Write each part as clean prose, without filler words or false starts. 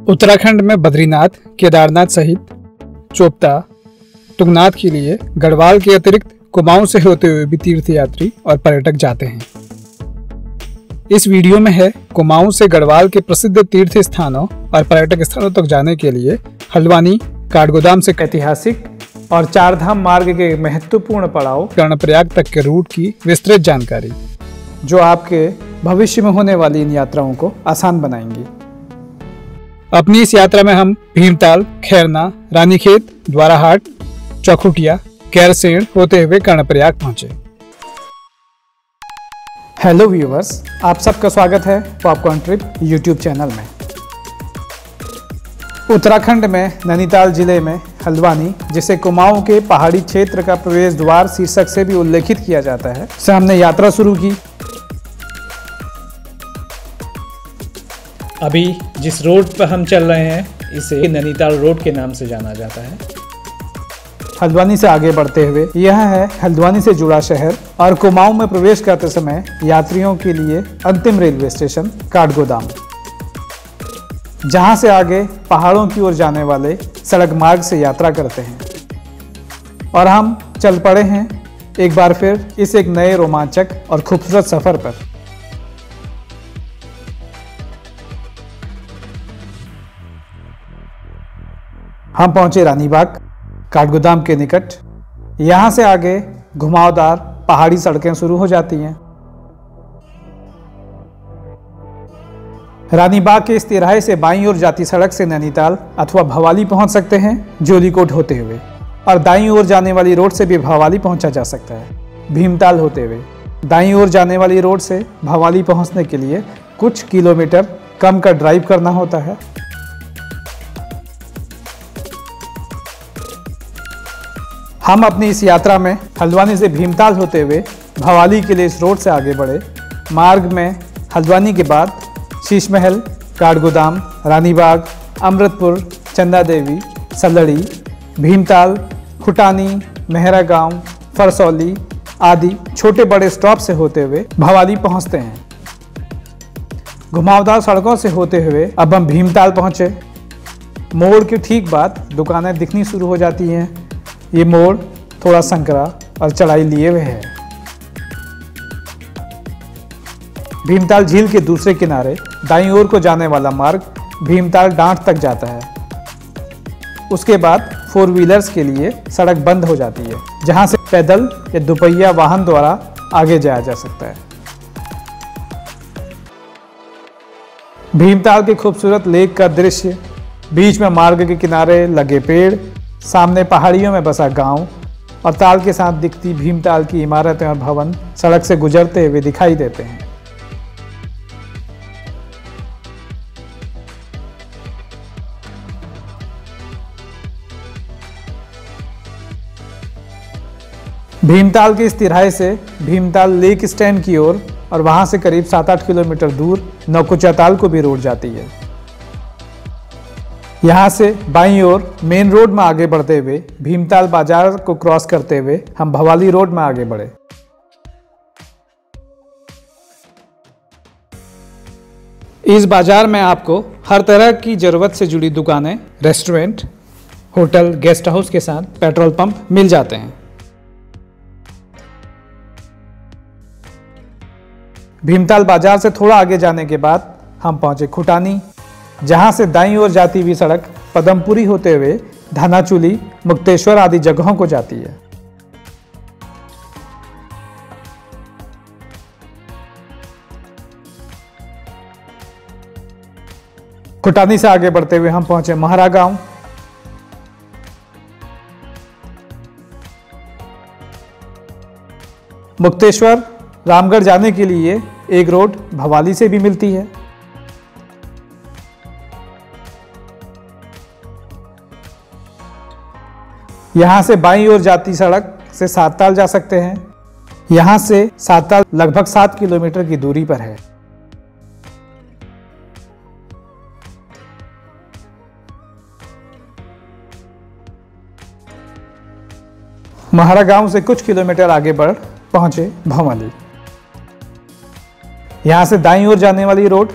उत्तराखंड में बद्रीनाथ, केदारनाथ सहित चोपता, तुंगनाथ के लिए गढ़वाल के अतिरिक्त कुमाऊं से होते हुए भी तीर्थयात्री और पर्यटक जाते हैं। इस वीडियो में है कुमाऊं से गढ़वाल के प्रसिद्ध तीर्थ स्थानों और पर्यटक स्थलों तक जाने के लिए हल्द्वानी काठगोदाम से ऐतिहासिक और चारधाम मार्ग के महत्वपूर्ण पड़ाव कर्णप्रयाग तक के रूट की विस्तृत जानकारी, जो आपके भविष्य में होने वाली इन यात्राओं को आसान बनाएंगी। अपनी इस यात्रा में हम भीमताल, खैरना, रानीखेत, द्वाराहाट, चौखुटिया, गैरसेण होते हुए कर्णप्रयाग पहुंचे। हेलो व्यूवर्स, आप सबका स्वागत है पॉपकॉर्न ट्रिप यूट्यूब चैनल में। उत्तराखंड में नैनीताल जिले में हल्द्वानी, जिसे कुमाऊं के पहाड़ी क्षेत्र का प्रवेश द्वार शीर्षक से भी उल्लेखित किया जाता है, से हमने यात्रा शुरू की। अभी जिस रोड पर हम चल रहे हैं इसे नैनीताल रोड के नाम से जाना जाता है। हल्द्वानी से आगे बढ़ते हुए यह है हल्द्वानी से जुड़ा शहर और कुमाऊं में प्रवेश करते समय यात्रियों के लिए अंतिम रेलवे स्टेशन काठगोदाम, जहां से आगे पहाड़ों की ओर जाने वाले सड़क मार्ग से यात्रा करते हैं। और हम चल पड़े हैं एक बार फिर इस एक नए रोमांचक और खूबसूरत सफर पर। हम पहुंचे रानीबाग, काठगोदाम के निकट। यहां से आगे घुमावदार पहाड़ी सड़कें शुरू हो जाती हैं। रानीबाग के इस तिराहे से बाईं ओर जाती सड़क से नैनीताल अथवा भवाली पहुंच सकते हैं, जोलीकोट होते हुए, और दाईं ओर जाने वाली रोड से भी भवाली पहुंचा जा सकता है, भीमताल होते हुए। दाईं ओर जाने वाली रोड से भवाली पहुंचने के लिए कुछ किलोमीटर कम का ड्राइव करना होता है। हम अपनी इस यात्रा में हल्द्वानी से भीमताल होते हुए भवाली के लिए इस रोड से आगे बढ़े। मार्ग में हल्द्वानी के बाद शीशमहल, काठगोदाम, रानीबाग, अमृतपुर, चंदा देवी, सल्लड़ी, भीमताल, खुटानी, मेहरा गांव, फरसौली आदि छोटे बड़े स्टॉप से होते हुए भवाली पहुंचते हैं। घुमावदार सड़कों से होते हुए अब हम भीमताल पहुंचे। मोड़ के ठीक बाद दुकानें दिखनी शुरू हो जाती हैं। ये मोड़ थोड़ा संकरा और चढ़ाई लिए हुए है। भीमताल झील के दूसरे किनारे दाईं ओर को जाने वाला मार्ग भीमताल डांठ तक जाता है। उसके बाद 4 व्हीलर्स के लिए सड़क बंद हो जाती है, जहां से पैदल या दुपहिया वाहन द्वारा आगे जाया जा सकता है। भीमताल के खूबसूरत लेक का दृश्य, बीच में मार्ग के किनारे लगे पेड़, सामने पहाड़ियों में बसा गांव और ताल के साथ दिखती भीमताल की इमारतें और भवन सड़क से गुजरते हुए दिखाई देते हैं। भीमताल के इस तिराहे से भीमताल लेक स्टैंड की ओर और वहां से करीब 7-8 किलोमीटर दूर नौकुचियाताल को भी रोड जाती है। यहाँ से बाईं ओर मेन रोड में आगे बढ़ते हुए भीमताल बाजार को क्रॉस करते हुए हम भवाली रोड में आगे बढ़े। इस बाजार में आपको हर तरह की जरूरत से जुड़ी दुकानें, रेस्टोरेंट, होटल, गेस्ट हाउस के साथ पेट्रोल पंप मिल जाते हैं। भीमताल बाजार से थोड़ा आगे जाने के बाद हम पहुंचे खुटानी, जहां से दाईं ओर जाती हुई सड़क पदमपुरी होते हुए धानाचूली, मुक्तेश्वर आदि जगहों को जाती है। खुटानी से आगे बढ़ते हुए हम पहुंचे मेहरा गांव। मुक्तेश्वर रामगढ़ जाने के लिए एक रोड भवाली से भी मिलती है। यहाँ से बाईं ओर जाती सड़क से सातताल जा सकते हैं। यहाँ से सातताल लगभग 7 किलोमीटर की दूरी पर है। मेहरा गांव से कुछ किलोमीटर आगे बढ़ पहुंचे भवाली। यहाँ से दाईं ओर जाने वाली रोड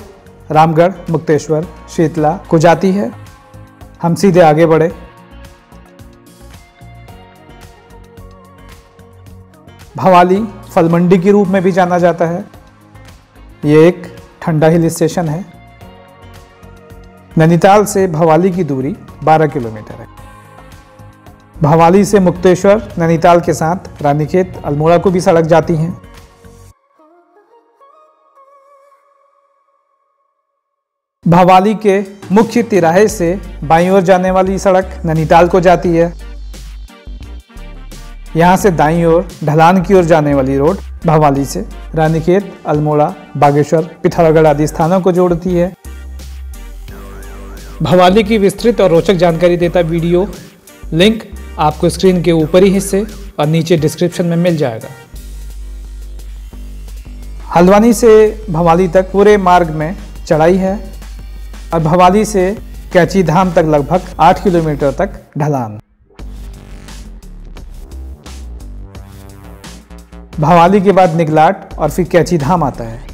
रामगढ़, मुक्तेश्वर, शीतला को जाती है। हम सीधे आगे बढ़े। भवाली फल मंडी के रूप में भी जाना जाता है। ये एक ठंडा हिल स्टेशन है। नैनीताल से भवाली की दूरी 12 किलोमीटर है। भवाली से मुक्तेश्वर, नैनीताल के साथ रानीखेत, अल्मोड़ा को भी सड़क जाती हैं। भवाली के मुख्य तिराहे से बाईं ओर जाने वाली सड़क नैनीताल को जाती है। यहाँ से दाईं ओर ढलान की ओर जाने वाली रोड भवाली से रानीखेत, अल्मोड़ा, बागेश्वर, पिथौरागढ़ आदि स्थानों को जोड़ती है। भवाली की विस्तृत और रोचक जानकारी देता वीडियो लिंक आपको स्क्रीन के ऊपरी हिस्से और नीचे डिस्क्रिप्शन में मिल जाएगा। हल्द्वानी से भवाली तक पूरे मार्ग में चढ़ाई है और भवाली से कैची धाम तक लगभग 8 किलोमीटर तक ढलान। भवाली के बाद निगलाट और फिर कैची धाम आता है।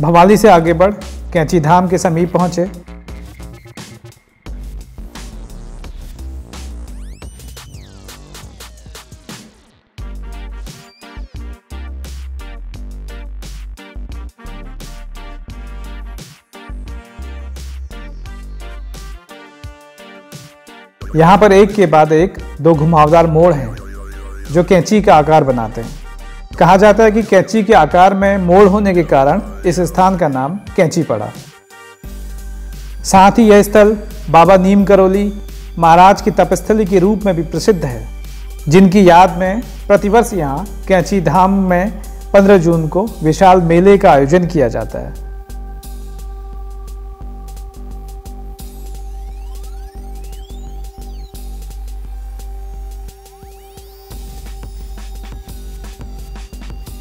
भवाली से आगे बढ़ कैची धाम के समीप पहुंचे। यहाँ पर एक के बाद एक 2 घुमावदार मोड़ हैं जो कैंची का आकार बनाते हैं। कहा जाता है कि कैंची के आकार में मोड़ होने के कारण इस स्थान का नाम कैंची पड़ा। साथ ही यह स्थल बाबा नीम करोली महाराज की तपस्थली के रूप में भी प्रसिद्ध है, जिनकी याद में प्रतिवर्ष यहाँ कैंची धाम में 15 जून को विशाल मेले का आयोजन किया जाता है।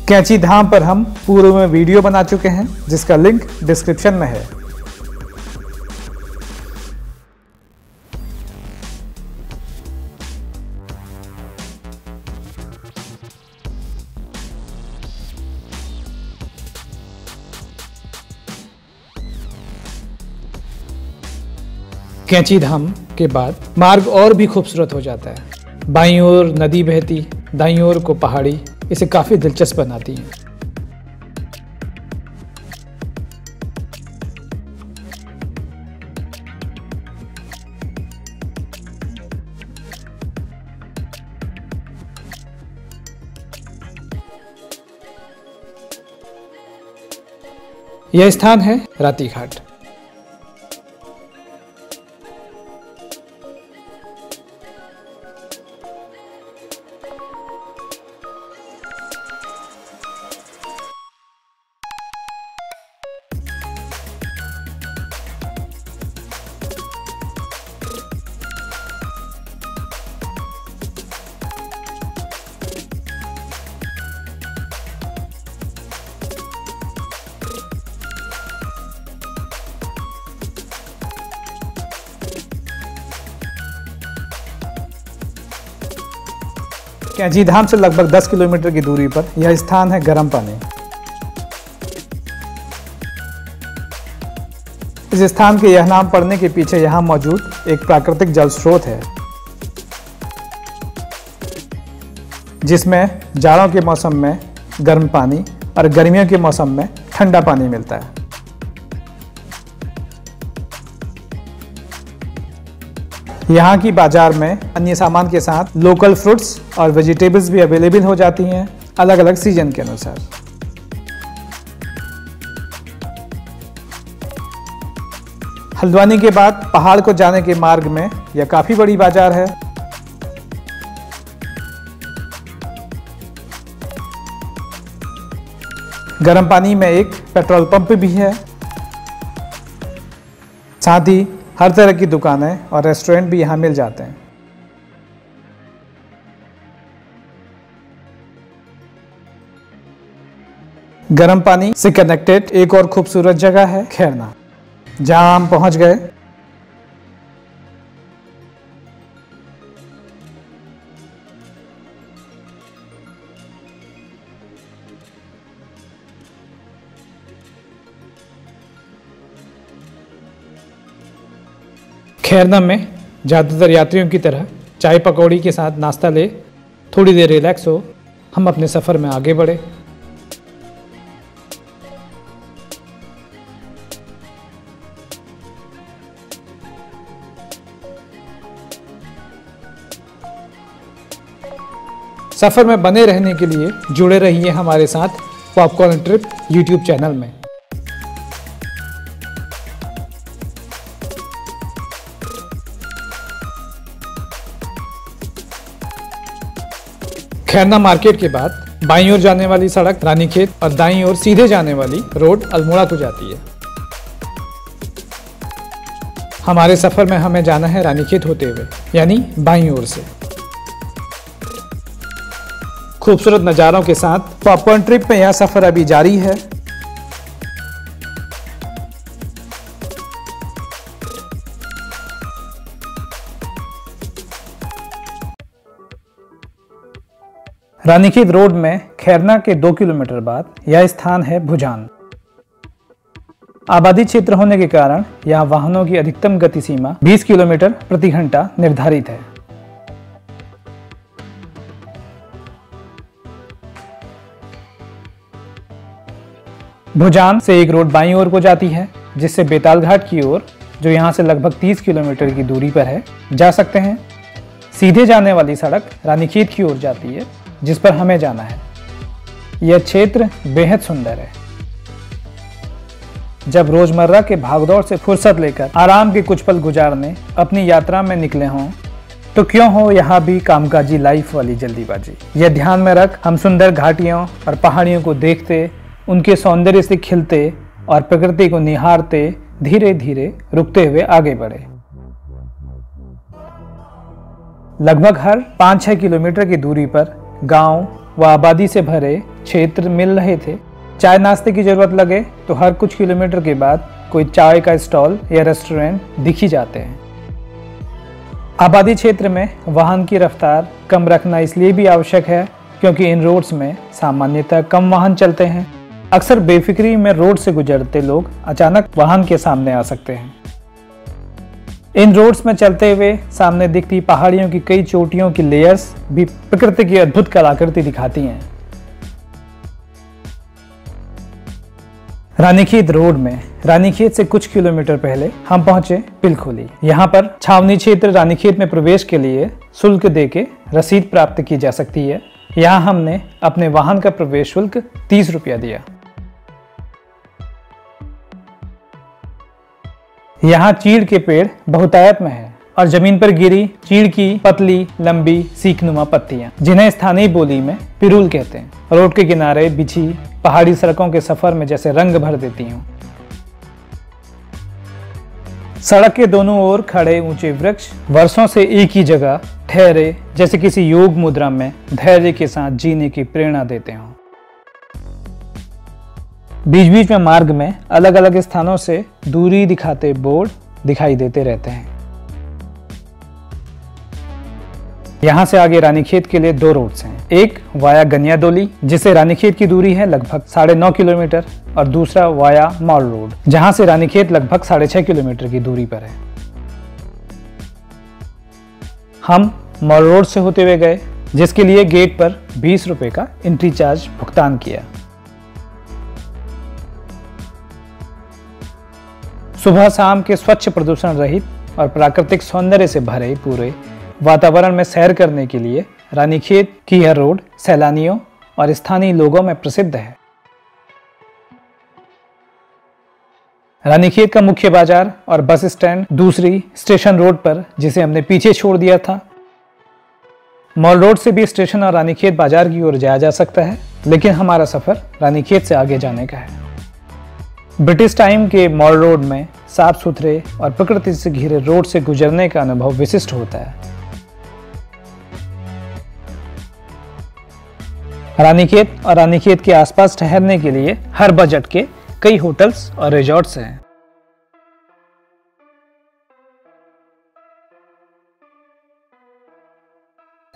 कैंची धाम पर हम पूर्व में वीडियो बना चुके हैं, जिसका लिंक डिस्क्रिप्शन में है। कैंची धाम के बाद मार्ग और भी खूबसूरत हो जाता है। बाईं ओर नदी बहती, दाईं ओर को पहाड़ी इसे काफी दिलचस्प बनाती है। यह स्थान है राती घाट। कैंची धाम से लगभग 10 किलोमीटर की दूरी पर यह स्थान है गर्म पानी। इस स्थान के यह नाम पड़ने के पीछे यहाँ मौजूद एक प्राकृतिक जल स्रोत है, जिसमें जाड़ों के मौसम में गर्म पानी और गर्मियों के मौसम में ठंडा पानी मिलता है। यहाँ की बाजार में अन्य सामान के साथ लोकल फ्रूट्स और वेजिटेबल्स भी अवेलेबल हो जाती हैं, अलग अलग सीजन के अनुसार। हल्द्वानी के बाद पहाड़ को जाने के मार्ग में यह काफी बड़ी बाजार है। गर्म पानी में एक पेट्रोल पंप भी है। साथ ही हर तरह की दुकानें और रेस्टोरेंट भी यहाँ मिल जाते हैं। गर्म पानी से कनेक्टेड एक और खूबसूरत जगह है खैरना, जहां हम पहुंच गए। खैरना में ज़्यादातर यात्रियों की तरह चाय पकौड़ी के साथ नाश्ता ले थोड़ी देर रिलैक्स हो हम अपने सफ़र में आगे बढ़े। सफ़र में बने रहने के लिए जुड़े रहिए हमारे साथ पॉपकॉर्न ट्रिप यूट्यूब चैनल में। खैरना मार्केट के बाद बाईं ओर जाने वाली सड़क रानीखेत और दाईं ओर सीधे जाने वाली रोड अल्मोड़ा को जाती है। हमारे सफ़र में हमें जाना है रानीखेत होते हुए, यानी बाईं ओर से। खूबसूरत नज़ारों के साथ पॉपकॉर्न ट्रिप में यह सफ़र अभी जारी है। रानीखेत रोड में खैरना के 2 किलोमीटर बाद यह स्थान है भुजान। आबादी क्षेत्र होने के कारण यहाँ वाहनों की अधिकतम गति सीमा 20 किलोमीटर प्रति घंटा निर्धारित है। भुजान से एक रोड बाईं ओर को जाती है, जिससे बेताल घाट की ओर, जो यहाँ से लगभग 30 किलोमीटर की दूरी पर है, जा सकते हैं। सीधे जाने वाली सड़क रानीखेत की ओर जाती है, जिस पर हमें जाना है। यह क्षेत्र बेहद सुंदर है। जब रोजमर्रा के भागदौड़ से फुर्सत लेकर आराम के कुछ पल गुजारने अपनी यात्रा में निकले हों, तो क्यों हो यहाँ भी कामकाजी लाइफ वाली जल्दीबाजी। यह ध्यान में रख हम सुंदर घाटियों और पहाड़ियों को देखते, उनके सौंदर्य से खिलते और प्रकृति को निहारते धीरे धीरे रुकते हुए आगे बढ़े। लगभग हर 5-6 किलोमीटर की दूरी पर गांव व आबादी से भरे क्षेत्र मिल रहे थे। चाय नाश्ते की जरूरत लगे तो हर कुछ किलोमीटर के बाद कोई चाय का स्टॉल या रेस्टोरेंट दिख ही जाते हैं। आबादी क्षेत्र में वाहन की रफ्तार कम रखना इसलिए भी आवश्यक है क्योंकि इन रोड्स में सामान्यतः कम वाहन चलते हैं। अक्सर बेफिक्री में रोड से गुजरते लोग अचानक वाहन के सामने आ सकते हैं। इन रोड्स में चलते हुए सामने दिखती पहाड़ियों की कई चोटियों की लेयर्स भी प्रकृति की अद्भुत कलाकृति दिखाती हैं। रानीखेत रोड में रानीखेत से कुछ किलोमीटर पहले हम पहुंचे पिलखोली। यहाँ पर छावनी क्षेत्र रानीखेत में प्रवेश के लिए शुल्क देके रसीद प्राप्त की जा सकती है। यहाँ हमने अपने वाहन का प्रवेश शुल्क 30 रुपया दिया। यहाँ चीड़ के पेड़ बहुतायत में है और जमीन पर गिरी चीड़ की पतली लंबी सीखनुमा पत्तियां, जिन्हें स्थानीय बोली में पिरूल कहते हैं, रोड के किनारे बिछी पहाड़ी सड़कों के सफर में जैसे रंग भर देती हूँ। सड़क के दोनों ओर खड़े ऊंचे वृक्ष वर्षों से एक ही जगह ठहरे जैसे किसी योग मुद्रा में धैर्य के साथ जीने की प्रेरणा देते हों। बीच बीच में मार्ग में अलग अलग स्थानों से दूरी दिखाते बोर्ड दिखाई देते रहते हैं। यहाँ से आगे रानीखेत के लिए 2 रोड्स हैं। एक वाया गनियादोली, जिससे रानीखेत की दूरी है लगभग 9.5 किलोमीटर, और दूसरा वाया मॉल रोड, जहाँ से रानीखेत लगभग 6.5 किलोमीटर की दूरी पर है। हम मॉल रोड से होते हुए गए, जिसके लिए गेट पर 20 रुपए का एंट्री चार्ज भुगतान किया। सुबह शाम के स्वच्छ प्रदूषण रहित और प्राकृतिक सौंदर्य से भरे पूरे वातावरण में सैर करने के लिए रानीखेत की यह रोड सैलानियों और स्थानीय लोगों में प्रसिद्ध है। रानीखेत का मुख्य बाजार और बस स्टैंड दूसरी स्टेशन रोड पर, जिसे हमने पीछे छोड़ दिया था। मॉल रोड से भी स्टेशन और रानीखेत बाजार की ओर जाया जा सकता है, लेकिन हमारा सफर रानीखेत से आगे जाने का है। ब्रिटिश टाइम के मॉल रोड में साफ सुथरे और प्रकृति से घिरे रोड से गुजरने का अनुभव विशिष्ट होता है। रानीखेत और रानीखेत के आसपास ठहरने के लिए हर बजट के कई होटल्स और रिजॉर्ट्स हैं।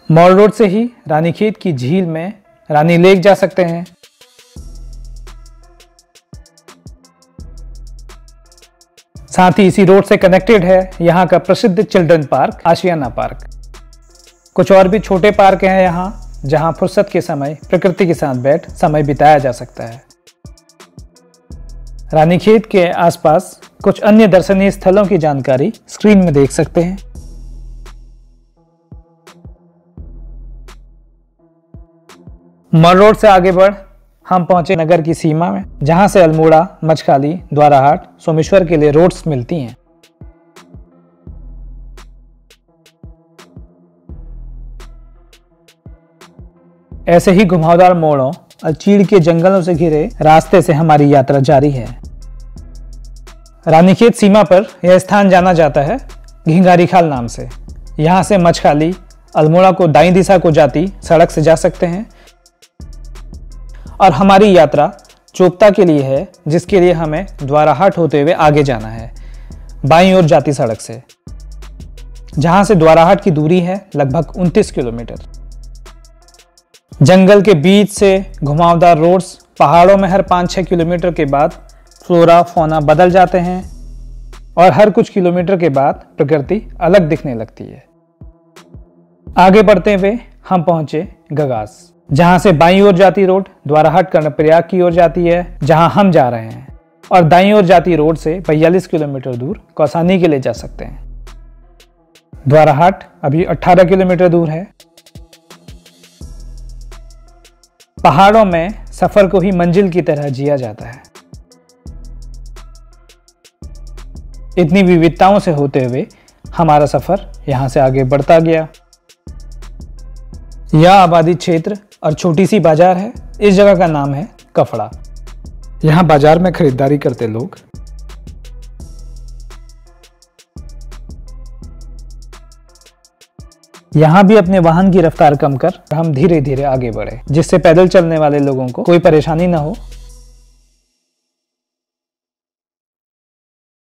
मॉल रोड से ही रानीखेत की झील में रानी लेक जा सकते हैं। साथ ही इसी रोड से कनेक्टेड है यहाँ का प्रसिद्ध चिल्ड्रन पार्क आशियाना पार्क। कुछ और भी छोटे पार्क हैं यहाँ, जहाँ फुर्सत के समय प्रकृति के साथ बैठ समय बिताया जा सकता है। रानीखेत के आसपास कुछ अन्य दर्शनीय स्थलों की जानकारी स्क्रीन में देख सकते हैं। मल रोड से आगे बढ़ हम पहुंचे नगर की सीमा में, जहां से अल्मोड़ा, मछखाली, द्वाराहाट, सोमेश्वर के लिए रोड्स मिलती हैं। ऐसे ही घुमावदार मोड़ों और चीड़ के जंगलों से घिरे रास्ते से हमारी यात्रा जारी है। रानीखेत सीमा पर यह स्थान जाना जाता है घिंगारी खाल नाम से। यहाँ से मछखाली, अल्मोड़ा को दाईं दिशा को जाती सड़क से जा सकते हैं और हमारी यात्रा चोपता के लिए है, जिसके लिए हमें द्वाराहाट होते हुए आगे जाना है बाईं ओर जाती सड़क से, जहां से द्वाराहाट की दूरी है लगभग 29 किलोमीटर। जंगल के बीच से घुमावदार रोड्स, पहाड़ों में हर 5-6 किलोमीटर के बाद फ्लोरा फौना बदल जाते हैं और हर कुछ किलोमीटर के बाद प्रकृति अलग दिखने लगती है। आगे बढ़ते हुए हम पहुंचे गगास, जहां से बाईं ओर जाती रोड द्वाराहाट कर्णप्रयाग की ओर जाती है, जहां हम जा रहे हैं, और दाईं ओर जाती रोड से 42 किलोमीटर दूर कौसानी के लिए जा सकते हैं। द्वाराहाट अभी 18 किलोमीटर दूर है। पहाड़ों में सफर को ही मंजिल की तरह जिया जाता है। इतनी विविधताओं से होते हुए हमारा सफर यहां से आगे बढ़ता गया। यह आबादी क्षेत्र और छोटी सी बाजार है। इस जगह का नाम है कफड़ा। यहाँ बाजार में खरीदारी करते लोग यहाँ भी अपने वाहन की रफ्तार कम कर हम धीरे धीरे आगे बढ़े, जिससे पैदल चलने वाले लोगों को कोई परेशानी न हो।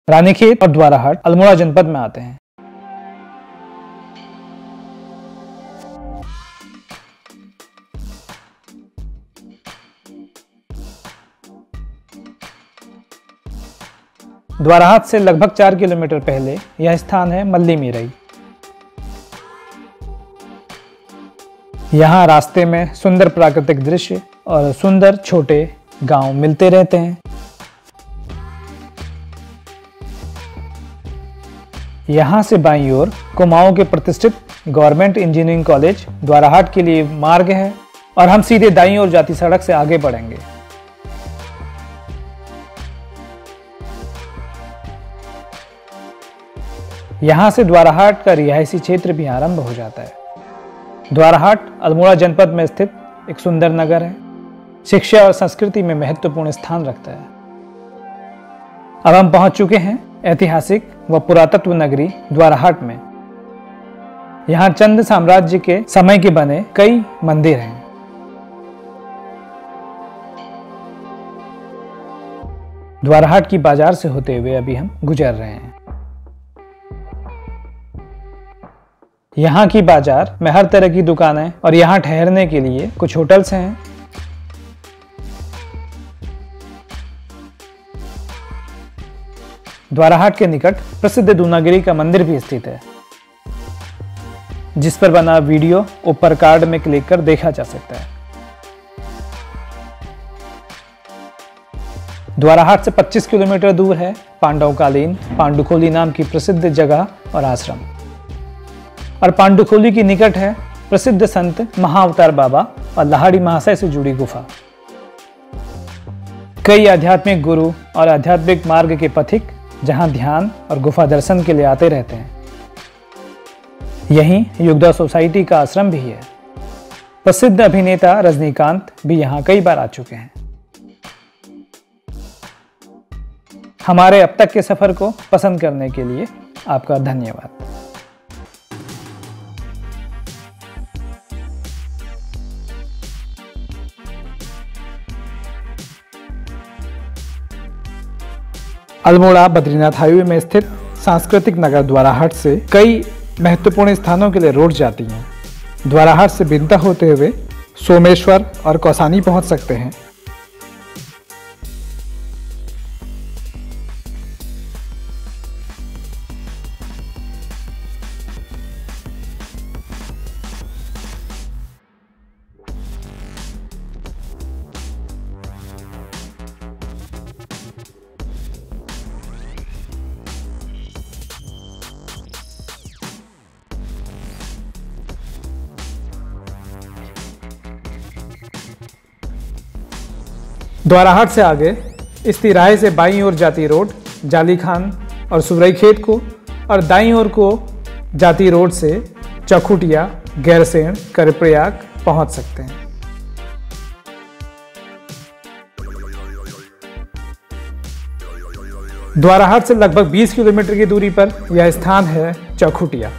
रानीखेत और द्वाराहाट अल्मोड़ा जनपद में आते हैं। द्वाराहाट से लगभग 4 किलोमीटर पहले यह स्थान है मल्ली मिरई। यहाँ रास्ते में सुंदर प्राकृतिक दृश्य और सुंदर छोटे गांव मिलते रहते हैं। यहाँ से बाईं ओर कुमाऊं के प्रतिष्ठित गवर्नमेंट इंजीनियरिंग कॉलेज द्वाराहाट के लिए मार्ग है और हम सीधे दाईं ओर जाती सड़क से आगे बढ़ेंगे। यहाँ से द्वाराहाट का रिहायशी क्षेत्र भी आरंभ हो जाता है। द्वाराहाट अल्मोड़ा जनपद में स्थित एक सुंदर नगर है। शिक्षा और संस्कृति में महत्वपूर्ण स्थान रखता है। अब हम पहुंच चुके हैं ऐतिहासिक व पुरातत्व नगरी द्वाराहाट में। यहाँ चंद साम्राज्य के समय के बने कई मंदिर हैं। द्वाराहाट की बाजार से होते हुए अभी हम गुजर रहे हैं। यहाँ की बाजार में हर तरह की दुकानें और यहाँ ठहरने के लिए कुछ होटल्स हैं। द्वाराहाट के निकट प्रसिद्ध दूनागिरी का मंदिर भी स्थित है, जिस पर बना वीडियो ऊपर कार्ड में क्लिक कर देखा जा सकता है। द्वाराहाट से 25 किलोमीटर दूर है पांडवकालीन पांडुखोली नाम की प्रसिद्ध जगह और आश्रम, और पांडुखोली की निकट है प्रसिद्ध संत महाअवतार बाबा और लाहाड़ी महाशय से जुड़ी गुफा। कई आध्यात्मिक गुरु और आध्यात्मिक मार्ग के पथिक जहां ध्यान और गुफा दर्शन के लिए आते रहते हैं। यहीं युगदा सोसाइटी का आश्रम भी है। प्रसिद्ध अभिनेता रजनीकांत भी यहां कई बार आ चुके हैं। हमारे अब तक के सफर को पसंद करने के लिए आपका धन्यवाद। अल्मोड़ा बद्रीनाथ हाईवे में स्थित सांस्कृतिक नगर द्वाराहाट से कई महत्वपूर्ण स्थानों के लिए रोड जाती हैं। द्वाराहाट से बिनता होते हुए सोमेश्वर और कौसानी पहुंच सकते हैं। द्वाराहाट से आगे इस तिराहे से बाईं ओर जाती रोड जाली खान और सुरई खेत को, और दाईं ओर को जाती रोड से चौखुटिया, गैरसेन, कर्णप्रयाग पहुंच सकते हैं। द्वाराहाट से लगभग 20 किलोमीटर की दूरी पर यह स्थान है चौखुटिया।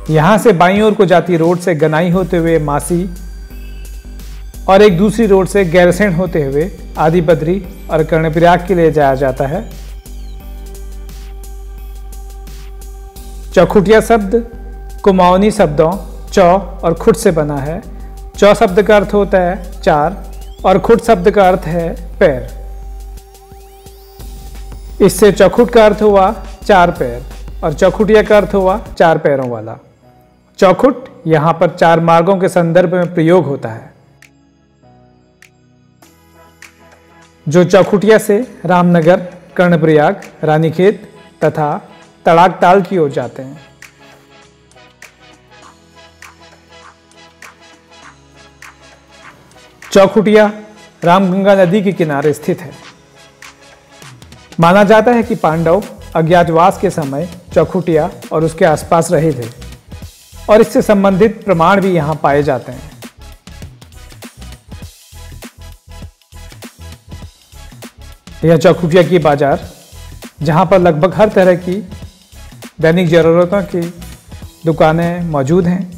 यहां से बाईं ओर को जाती रोड से गनाई होते हुए मासी और एक दूसरी रोड से गैरसेन होते हुए आदि बद्री और कर्णप्रयाग के लिए जाया जाता है। चौखुटिया शब्द कुमाऊनी शब्दों चौ और खुट से बना है। चौ शब्द का अर्थ होता है चार और खुट शब्द का अर्थ है पैर। इससे चौखुट का अर्थ हुआ चार पैर और चौखुटिया का अर्थ हुआ चार पैरों वाला। चौखुट यहां पर चार मार्गों के संदर्भ में प्रयोग होता है, जो चौखुटिया से रामनगर, कर्णप्रयाग, रानीखेत तथा तड़ाकताल की ओर जाते हैं। चौखुटिया रामगंगा नदी के किनारे स्थित है। माना जाता है कि पांडव अज्ञातवास के समय चौखुटिया और उसके आसपास रहे थे और इससे संबंधित प्रमाण भी यहां पाए जाते हैं। यह चौखुटिया की बाजार, जहां पर लगभग हर तरह की दैनिक जरूरतों की दुकानें मौजूद हैं।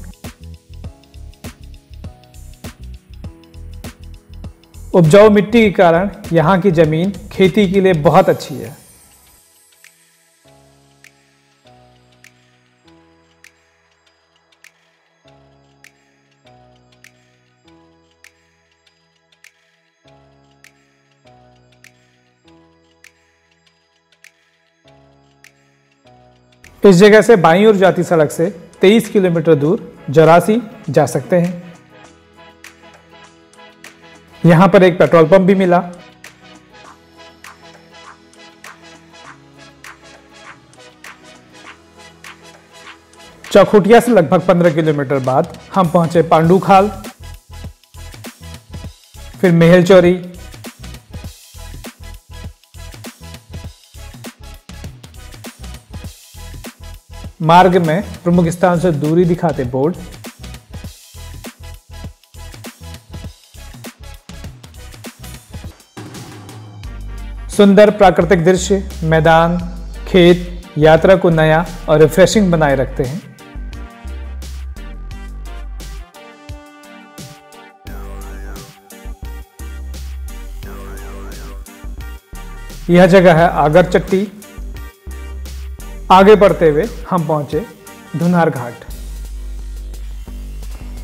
उपजाऊ मिट्टी के कारण यहाँ की जमीन खेती के लिए बहुत अच्छी है। इस जगह से बाईं ओर जाती सड़क से 23 किलोमीटर दूर जरासी जा सकते हैं। यहां पर एक पेट्रोल पंप भी मिला। चौखुटिया से लगभग 15 किलोमीटर बाद हम पहुंचे पांडुखाल, फिर मेहलचौरी, मार्ग में प्रमुख स्थान से दूरी दिखाते बोर्ड, सुंदर प्राकृतिक दृश्य, मैदान, खेत यात्रा को नया और रिफ्रेशिंग बनाए रखते हैं। यह जगह है आगरचट्टी। आगे बढ़ते हुए हम पहुंचे धुनार घाट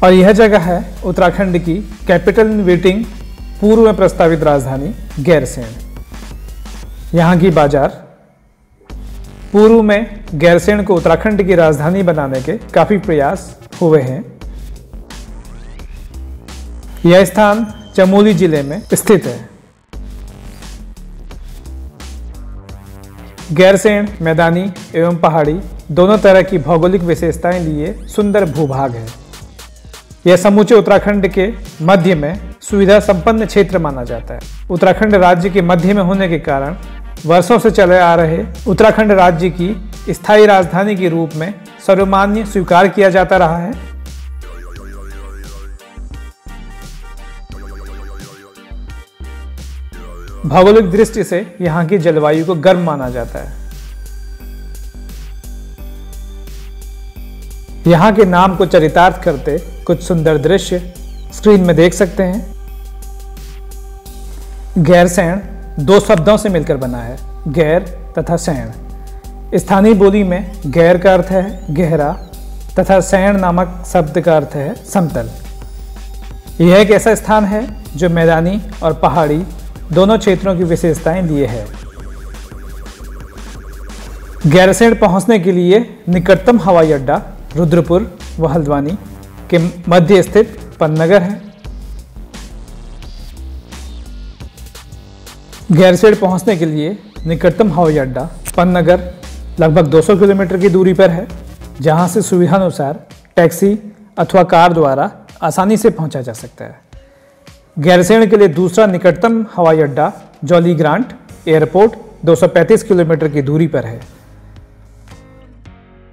और यह जगह है उत्तराखंड की कैपिटल इन वेटिंग पूर्व में प्रस्तावित राजधानी गैरसेन। यहाँ की बाजार पूर्व में गैरसेन को उत्तराखंड की राजधानी बनाने के काफी प्रयास हुए हैं। यह स्थान चमोली जिले में स्थित है। गैरसेन मैदानी एवं पहाड़ी दोनों तरह की भौगोलिक विशेषताएं लिए सुंदर भूभाग है। यह समूचे उत्तराखंड के मध्य में सुविधा संपन्न क्षेत्र माना जाता है। उत्तराखंड राज्य के मध्य में होने के कारण वर्षों से चले आ रहे उत्तराखंड राज्य की स्थायी राजधानी के रूप में सर्वमान्य स्वीकार किया जाता रहा है। भौगोलिक दृष्टि से यहाँ की जलवायु को गर्म माना जाता है। यहाँ के नाम को चरितार्थ करते कुछ सुंदर दृश्य स्क्रीन में देख सकते हैं। गैरसेन दो शब्दों से मिलकर बना है, गैर तथा सैन। स्थानीय बोली में गैर का अर्थ है गहरा तथा सैन नामक शब्द का अर्थ है समतल। यह एक ऐसा स्थान है जो मैदानी और पहाड़ी दोनों क्षेत्रों की विशेषताएं लिए है। गैरसेन पहुंचने के लिए निकटतम हवाई अड्डा रुद्रपुर व हल्द्वानी के मध्य स्थित पन्नगर है। गैरसेन पहुंचने के लिए निकटतम हवाई अड्डा पन्नगर लगभग 200 किलोमीटर की दूरी पर है, जहां से सुविधानुसार टैक्सी अथवा कार द्वारा आसानी से पहुंचा जा सकता है। गैरसैंण के लिए दूसरा निकटतम हवाई अड्डा जॉली ग्रांट एयरपोर्ट 235 किलोमीटर की दूरी पर है।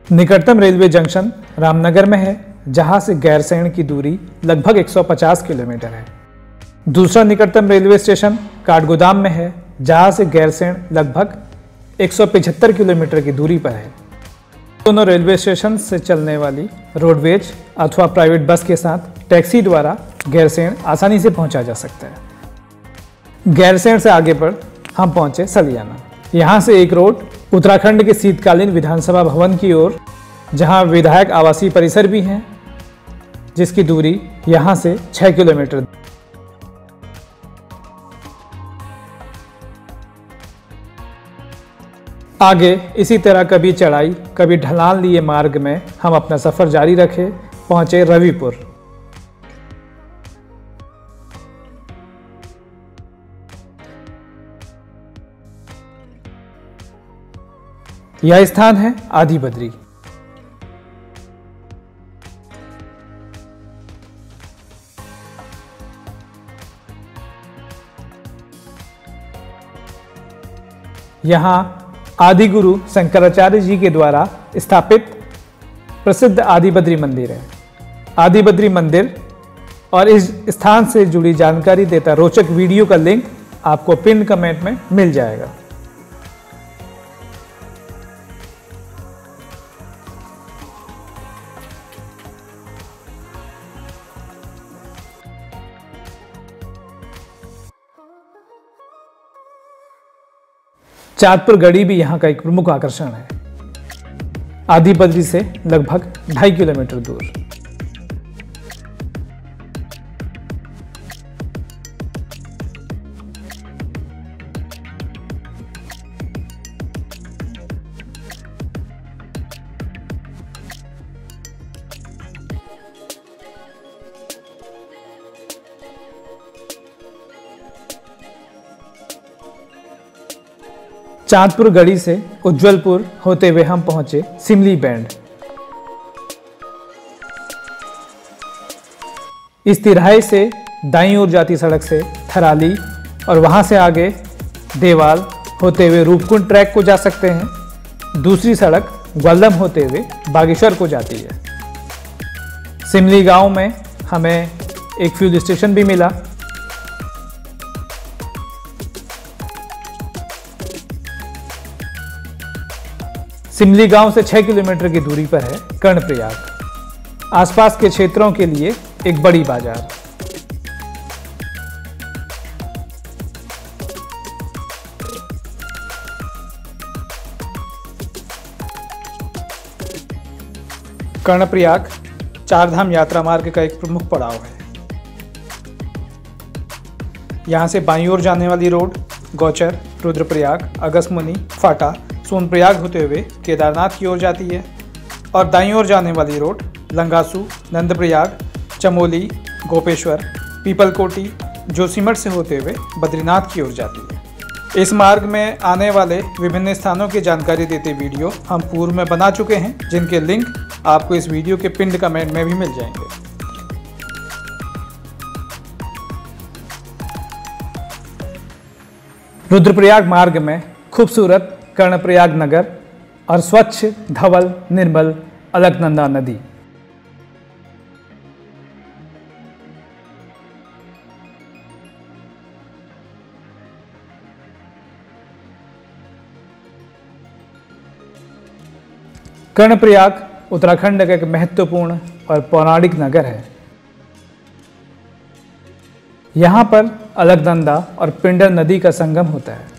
निकटतम रेलवे जंक्शन रामनगर में है, जहां से गैरसैंण की दूरी लगभग 150 किलोमीटर है। दूसरा निकटतम रेलवे स्टेशन काठगोदाम में है, जहां से गैरसैंण लगभग 175 किलोमीटर की दूरी पर है। दोनों रेलवे स्टेशन से चलने वाली रोडवेज अथवा प्राइवेट बस के साथ टैक्सी द्वारा गैरसैंण आसानी से पहुंचा जा सकता है। गैरसैंण से आगे बढ़ हम पहुंचे सलियाना। यहां से एक रोड उत्तराखंड के शीतकालीन विधानसभा भवन की ओर, जहां विधायक आवासीय परिसर भी हैं, जिसकी दूरी यहां से 6 किलोमीटर। आगे इसी तरह कभी चढ़ाई कभी ढलान लिए मार्ग में हम अपना सफर जारी रखे, पहुंचे रविपुर। यह स्थान है आदि बद्री। यहां आदि गुरु शंकराचार्य जी के द्वारा स्थापित प्रसिद्ध आदि बद्री मंदिर है। आदि बद्री मंदिर और इस स्थान से जुड़ी जानकारी देता रोचक वीडियो का लिंक आपको पिन कमेंट में मिल जाएगा। चाँदपुर गढ़ी भी यहाँ का एक प्रमुख आकर्षण है, आदि बद्री से लगभग 2.5 किलोमीटर दूर। चाँदपुर गढ़ी से उज्जवलपुर होते हुए हम पहुंचे सिमली बैंड। इस तिराहे से दाईं ओर जाती सड़क से थराली और वहां से आगे देवाल होते हुए रूपकुंड ट्रैक को जा सकते हैं। दूसरी सड़क ग्वालदम होते हुए बागेश्वर को जाती है। सिमली गांव में हमें एक फ्यूल स्टेशन भी मिला। सिमली गांव से 6 किलोमीटर की दूरी पर है कर्णप्रयाग, आसपास के क्षेत्रों के लिए एक बड़ी बाजार। कर्णप्रयाग चारधाम यात्रा मार्ग का एक प्रमुख पड़ाव है। यहां से बाईं ओर जाने वाली रोड गौचर, रुद्रप्रयाग, अगस्त्यमुनि, फाटा, सोनप्रयाग होते हुए केदारनाथ की ओर जाती है और दाईं ओर जाने वाली रोड लंगासू, नंदप्रयाग, चमोली, गोपेश्वर, पीपलकोटी, जोशीमठ से होते हुए बद्रीनाथ की ओर जाती है। इस मार्ग में आने वाले विभिन्न स्थानों की जानकारी देते वीडियो हम पूर्व में बना चुके हैं, जिनके लिंक आपको इस वीडियो के पिन्ड कमेंट में भी मिल जाएंगे। रुद्रप्रयाग मार्ग में खूबसूरत कर्णप्रयाग नगर और स्वच्छ, धवल, निर्मल अलकनंदा नदी। कर्णप्रयाग उत्तराखंड का एक महत्वपूर्ण और पौराणिक नगर है। यहाँ पर अलकनंदा और पिंडर नदी का संगम होता है।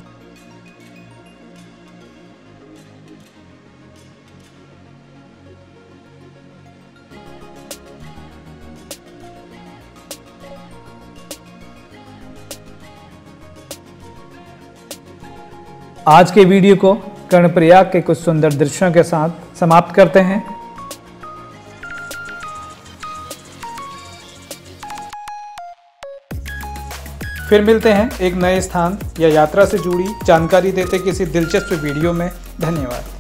आज के वीडियो को कर्णप्रयाग के कुछ सुंदर दृश्यों के साथ समाप्त करते हैं। फिर मिलते हैं एक नए स्थान या यात्रा से जुड़ी जानकारी देते किसी दिलचस्प वीडियो में। धन्यवाद।